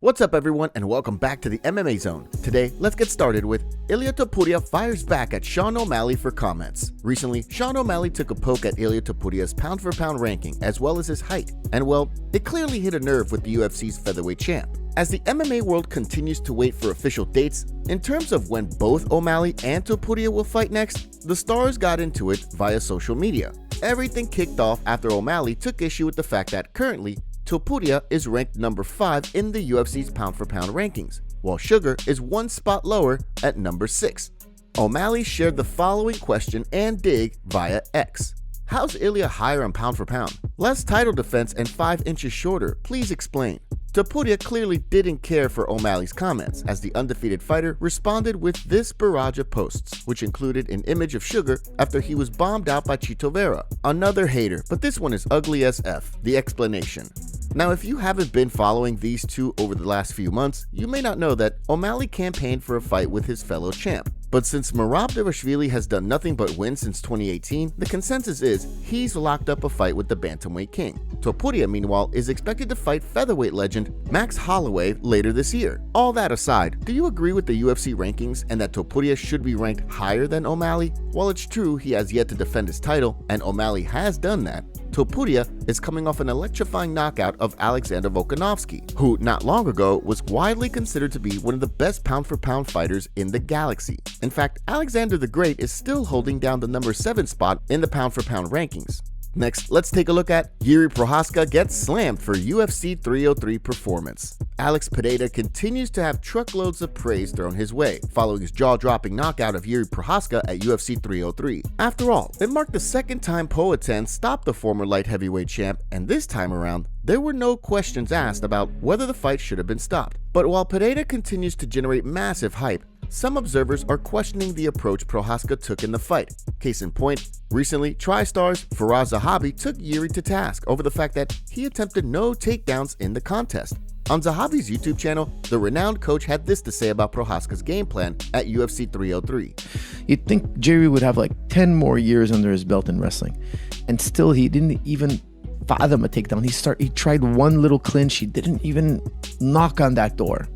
What's up everyone and welcome back to the MMA Zone. Today, let's get started with Ilia Topuria fires back at Sean O'Malley for comments. Recently, Sean O'Malley took a poke at Ilia Topuria's pound-for-pound ranking as well as his height, and well, it clearly hit a nerve with the UFC's featherweight champ. As the MMA world continues to wait for official dates, in terms of when both O'Malley and Topuria will fight next, the stars got into it via social media. Everything kicked off after O'Malley took issue with the fact that currently, Topuria is ranked number 5 in the UFC's pound-for-pound rankings, while Sugar is one spot lower at number 6. O'Malley shared the following question and dig via X. How's Ilia higher on pound-for-pound? Less title defense and 5 inches shorter, please explain. Topuria clearly didn't care for O'Malley's comments, as the undefeated fighter responded with this barrage of posts, which included an image of Sugar after he was bombed out by Chito Vera. Another hater, but this one is ugly as F. The explanation. Now, if you haven't been following these two over the last few months, you may not know that O'Malley campaigned for a fight with his fellow champ. But since Merab Dvalishvili has done nothing but win since 2018, the consensus is he's locked up a fight with the bantamweight king. Topuria, meanwhile, is expected to fight featherweight legend Max Holloway later this year. All that aside, do you agree with the UFC rankings and that Topuria should be ranked higher than O'Malley? While it's true he has yet to defend his title, and O'Malley has done that, Topuria is coming off an electrifying knockout of Alexander Volkanovski, who not long ago was widely considered to be one of the best pound-for-pound fighters in the galaxy. In fact, Alexander the Great is still holding down the number 7 spot in the pound-for-pound rankings. Next, let's take a look at Jiri Prochazka gets slammed for UFC 303 performance. Alex Pereira continues to have truckloads of praise thrown his way, following his jaw-dropping knockout of Jiri Prochazka at UFC 303. After all, it marked the second time Poatan stopped the former light heavyweight champ, and this time around, there were no questions asked about whether the fight should have been stopped. But while Pereira continues to generate massive hype, some observers are questioning the approach Prochazka took in the fight. Case in point, recently, TriStar's Faraz Zahabi took Jiri to task over the fact that he attempted no takedowns in the contest. On Zahabi's YouTube channel, the renowned coach had this to say about Prochazka's game plan at UFC 303. You'd think Jiri would have like 10 more years under his belt in wrestling, and still he didn't even fathom a takedown. He tried one little clinch, he didn't even knock on that door.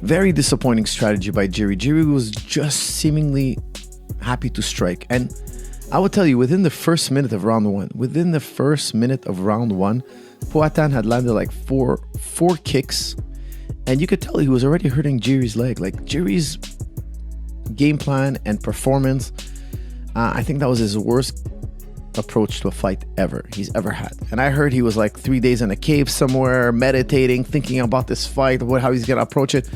Very disappointing strategy by Jiri. Jiri was just seemingly happy to strike. And I will tell you, within the first minute of round one, Poatan had landed like four kicks. And you could tell he was already hurting Jiri's leg. Like Jiri's game plan and performance, I think that was his worst approach to a fight he's ever had. And I heard he was like 3 days in a cave somewhere, meditating, thinking about this fight, how he's gonna approach it.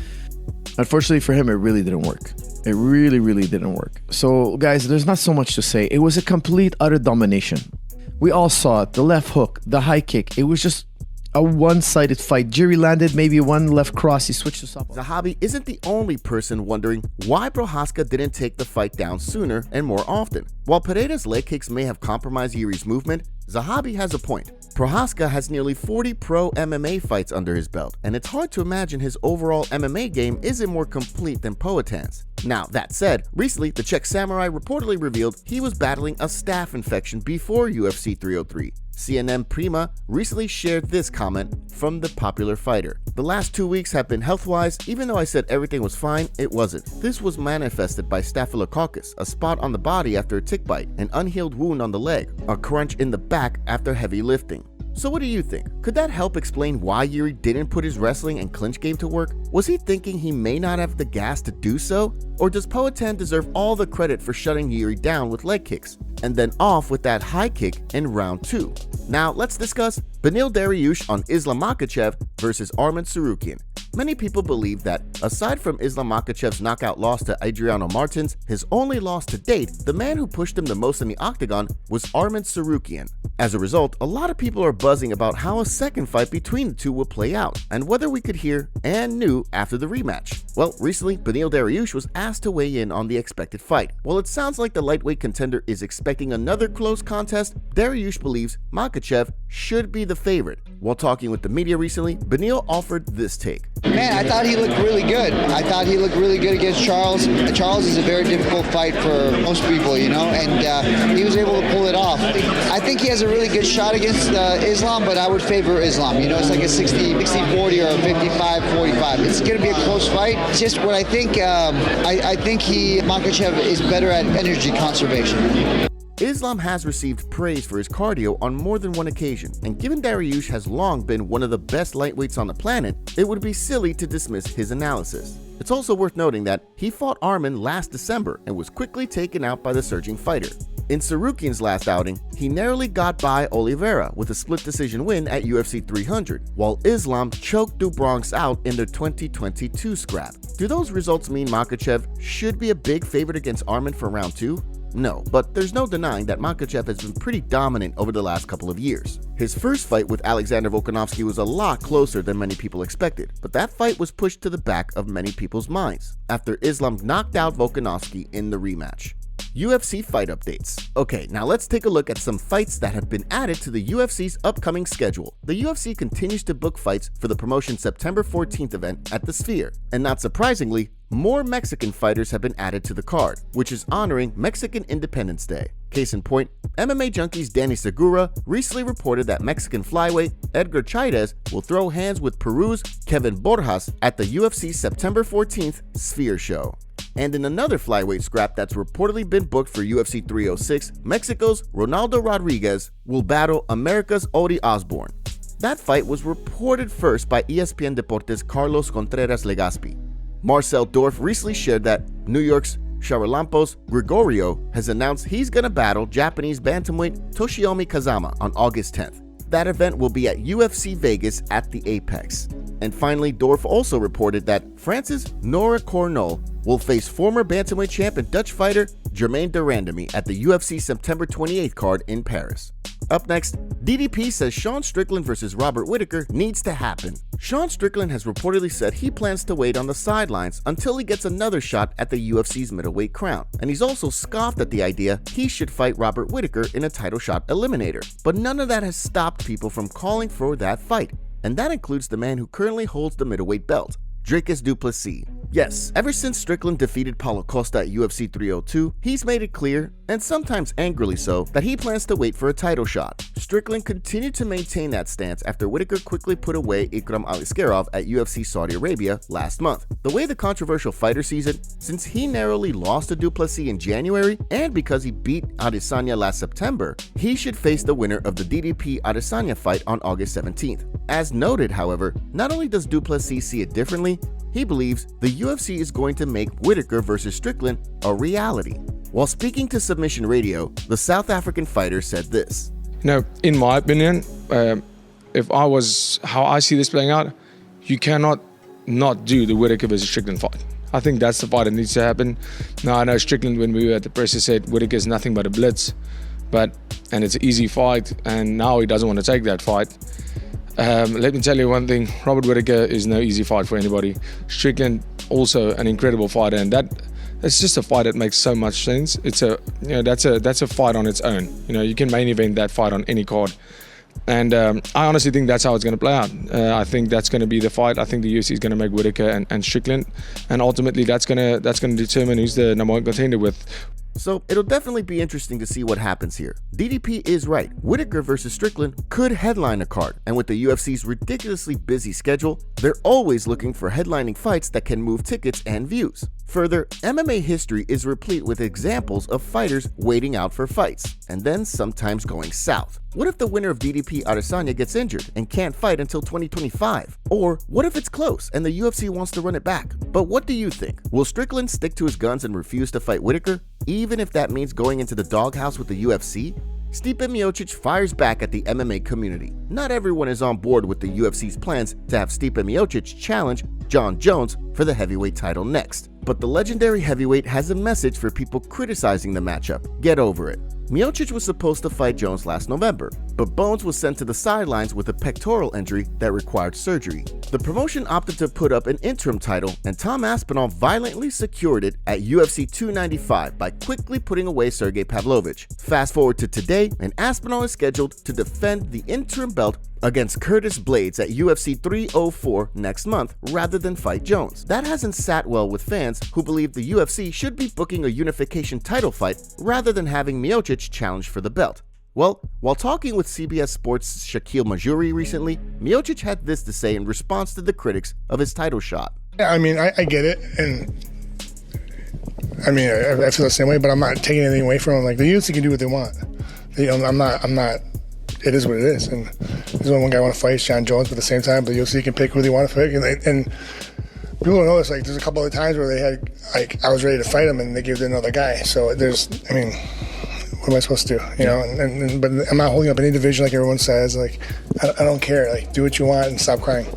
Unfortunately for him, it really didn't work. It really didn't work. So guys, there's not so much to say. It was a complete, utter domination. We all saw it, the left hook, the high kick. It was just a one-sided fight. Jiri landed maybe one left cross, he switched to southpaw. Zahabi isn't the only person wondering why Prochazka didn't take the fight down sooner and more often. While Pereira's leg kicks may have compromised Jiri's movement, Zahabi has a point. Prochazka has nearly 40 pro MMA fights under his belt, and it's hard to imagine his overall MMA game isn't more complete than Poatan's. Now, that said, recently the Czech Samurai reportedly revealed he was battling a staph infection before UFC 303. CNN Prima recently shared this comment from the popular fighter. The last 2 weeks have been health-wise. Even though I said everything was fine, it wasn't. This was manifested by staphylococcus, a spot on the body after a tick bite, an unhealed wound on the leg, a crunch in the back after heavy lifting. So what do you think? Could that help explain why Jiri didn't put his wrestling and clinch game to work? Was he thinking he may not have the gas to do so? Or does Poatan deserve all the credit for shutting Jiri down with leg kicks, and then off with that high kick in round 2? Now let's discuss Beneil Dariush on Islam Makhachev versus Arman Tsarukyan. Many people believe that, aside from Islam Makhachev's knockout loss to Adriano Martins, his only loss to date, the man who pushed him the most in the octagon was Arman Tsarukyan. As a result, a lot of people are buzzing about how a second fight between the two will play out, and whether we could hear and knew after the rematch. Well, recently, Beneil Dariush was asked to weigh in on the expected fight. While it sounds like the lightweight contender is expecting another close contest, Dariush believes Makhachev should be the favorite. While talking with the media recently, Beneil offered this take. Man, I thought he looked really good. good. I thought he looked really good against Charles. Charles is a very difficult fight for most people, and he was able to pull it off. I think he has a really good shot against Islam, but I would favor Islam. It's like a 60-40 or a 55-45. It's going to be a close fight. Just what I think, I think Makhachev is better at energy conservation. Islam has received praise for his cardio on more than one occasion, and given Dariush has long been one of the best lightweights on the planet, it would be silly to dismiss his analysis. It's also worth noting that he fought Arman last December and was quickly taken out by the surging fighter. In Tsarukyan's last outing, he narrowly got by Oliveira with a split decision win at UFC 300, while Islam choked Du Bronx out in their 2022 scrap. Do those results mean Makhachev should be a big favorite against Arman for round 2? No, but there's no denying that Makhachev has been pretty dominant over the last couple of years. His first fight with Alexander Volkanovski was a lot closer than many people expected, but that fight was pushed to the back of many people's minds after Islam knocked out Volkanovski in the rematch. UFC Fight Updates. Okay, now let's take a look at some fights that have been added to the UFC's upcoming schedule. The UFC continues to book fights for the promotion's September 14th event at the Sphere, and not surprisingly, more Mexican fighters have been added to the card, which is honoring Mexican Independence Day. Case in point, MMA Junkie's Danny Segura recently reported that Mexican flyweight Edgar Chairez will throw hands with Peru's Kevin Borjas at the UFC September 14th Sphere show. And in another flyweight scrap that's reportedly been booked for UFC 306, Mexico's Ronaldo Rodriguez will battle America's Ori Osborne. That fight was reported first by ESPN Deportes' Carlos Contreras Legaspi. Marcel Dorff recently shared that New York's Charalampos Gregorio has announced he's going to battle Japanese bantamweight Toshiomi Kazama on August 10th. That event will be at UFC Vegas at the Apex. And finally, Dorff also reported that France's Nora Cornol will face former bantamweight champ and Dutch fighter Germaine de Randamie at the UFC September 28th card in Paris. Up next, DDP says Sean Strickland versus Robert Whittaker needs to happen. Sean Strickland has reportedly said he plans to wait on the sidelines until he gets another shot at the UFC's middleweight crown, and he's also scoffed at the idea he should fight Robert Whittaker in a title shot eliminator. But none of that has stopped people from calling for that fight, and that includes the man who currently holds the middleweight belt, Dricus du Plessis. Yes, ever since Strickland defeated Paulo Costa at UFC 302, he's made it clear, and sometimes angrily so, that he plans to wait for a title shot. Strickland continued to maintain that stance after Whittaker quickly put away Ikram Aliskerov at UFC Saudi Arabia last month. The way the controversial fighter sees it, since he narrowly lost to du Plessis in January, and because he beat Adesanya last September, he should face the winner of the DDP-Adesanya fight on August 17th. As noted, however, not only does du Plessis see it differently, he believes the UFC is going to make Whittaker versus Strickland a reality. While speaking to Submission Radio, the South African fighter said this. In my opinion, if I was how I see this playing out, you cannot not do the Whittaker versus Strickland fight. I think that's the fight that needs to happen. Now, I know Strickland, when we were at the press, he said Whittaker is nothing but a blitz, and it's an easy fight, and now he doesn't want to take that fight. Let me tell you one thing, Robert Whittaker is no easy fight for anybody. Strickland, also an incredible fighter, and that's just a fight that makes so much sense. It's that's a fight on its own. You can main event that fight on any card. And I honestly think that's how it's going to play out. I think that's going to be the fight. I think the UFC is going to make Whittaker and Strickland, and ultimately that's going to determine who's the number one contender with. So it'll definitely be interesting to see what happens here. DDP is right. Whittaker versus Strickland could headline a card, and with the UFC's ridiculously busy schedule, they're always looking for headlining fights that can move tickets and views. Further, MMA history is replete with examples of fighters waiting out for fights, and then sometimes going south. What if the winner of DDP Adesanya gets injured and can't fight until 2025? Or what if it's close and the UFC wants to run it back? But what do you think? Will Strickland stick to his guns and refuse to fight Whittaker, even if that means going into the doghouse with the UFC? Stipe Miocic fires back at the MMA community. Not everyone is on board with the UFC's plans to have Stipe Miocic challenge John Jones for the heavyweight title next. But the legendary heavyweight has a message for people criticizing the matchup. Get over it. Miocic was supposed to fight Jones last November, but Bones was sent to the sidelines with a pectoral injury that required surgery. The promotion opted to put up an interim title, and Tom Aspinall violently secured it at UFC 295 by quickly putting away Sergey Pavlovich. Fast forward to today, and Aspinall is scheduled to defend the interim belt against Curtis Blades at UFC 304 next month rather than fight Jones. That hasn't sat well with fans who believe the UFC should be booking a unification title fight rather than having Miocic challenge for the belt. Well, while talking with CBS Sports' Shaquille Majuri recently, Miocic had this to say in response to the critics of his title shot. Yeah, I mean, I get it, and I mean, I feel the same way, but I'm not taking anything away from them. Like, the UFC can do what they want. You know, I'm not, it is what it is. And there's only one guy I want to fight, Sean Jones, but at the same time, the UFC can pick who they want to pick. And people don't know this, like, there's a couple of times where they had, like, I was ready to fight him, and they gave it to another guy. So there's, I mean, what am I supposed to do? You know, but I'm not holding up any division like everyone says. Like, I don't care. Like, do what you want and stop crying.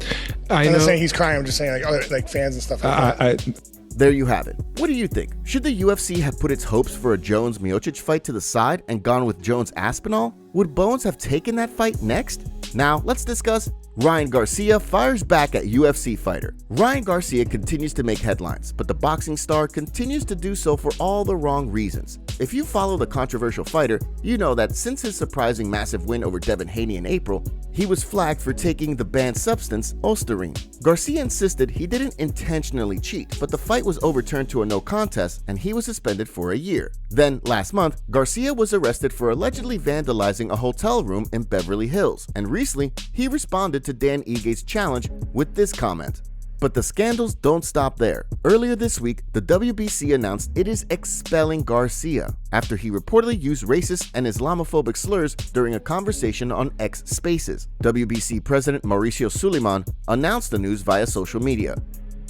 I'm not saying he's crying. I'm just saying, like, other, like, fans and stuff like that. There you have it. What do you think? Should the UFC have put its hopes for a Jones-Miocic fight to the side and gone with Jones-Aspinall? Would Bones have taken that fight next? Now, let's discuss Ryan Garcia fires back at UFC fighter. Ryan Garcia continues to make headlines, but the boxing star continues to do so for all the wrong reasons. If you follow the controversial fighter, you know that since his surprising massive win over Devin Haney in April, he was flagged for taking the banned substance, Ostarine. Garcia insisted he didn't intentionally cheat, but the fight was overturned to a no contest and he was suspended for a year. Then, last month, Garcia was arrested for allegedly vandalizing a hotel room in Beverly Hills, and recently, he responded to Dan Ige's challenge with this comment. But the scandals don't stop there. Earlier this week, the WBC announced it is expelling Garcia after he reportedly used racist and Islamophobic slurs during a conversation on X Spaces. WBC President Mauricio Suleiman announced the news via social media.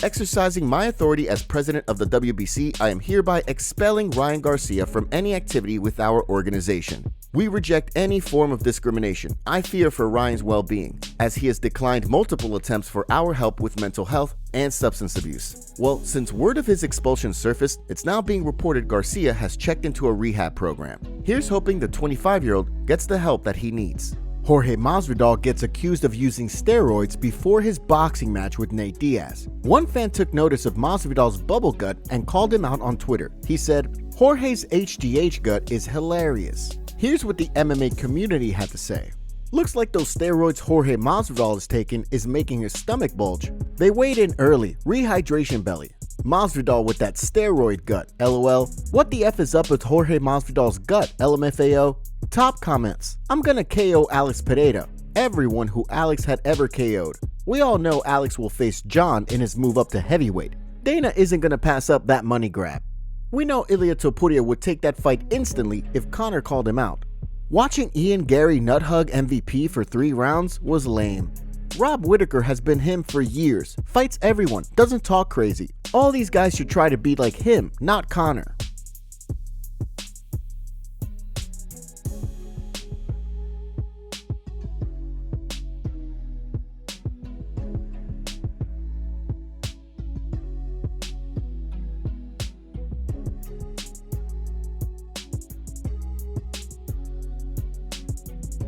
Exercising my authority as president of the WBC, I am hereby expelling Ryan Garcia from any activity with our organization. We reject any form of discrimination. I fear for Ryan's well-being, as he has declined multiple attempts for our help with mental health and substance abuse. Well, since word of his expulsion surfaced, it's now being reported Garcia has checked into a rehab program. Here's hoping the 25-year-old gets the help that he needs. Jorge Masvidal gets accused of using steroids before his boxing match with Nate Diaz. One fan took notice of Masvidal's bubble gut and called him out on Twitter. He said, "Jorge's HGH gut is hilarious." Here's what the MMA community had to say. "Looks like those steroids Jorge Masvidal has taken is making his stomach bulge. They weighed in early, rehydration belly. Masvidal with that steroid gut, lol. What the F is up with Jorge Masvidal's gut, LMFAO? Top comments. I'm gonna KO Alex Pereira. Everyone who Alex had ever KO'd. We all know Alex will face John in his move up to heavyweight. Dana isn't gonna pass up that money grab. We know Ilia Topuria would take that fight instantly if Conor called him out. Watching Ian Gary nuthug MVP for 3 rounds was lame. Rob Whittaker has been him for years, fights everyone, doesn't talk crazy. All these guys should try to be like him, not Conor.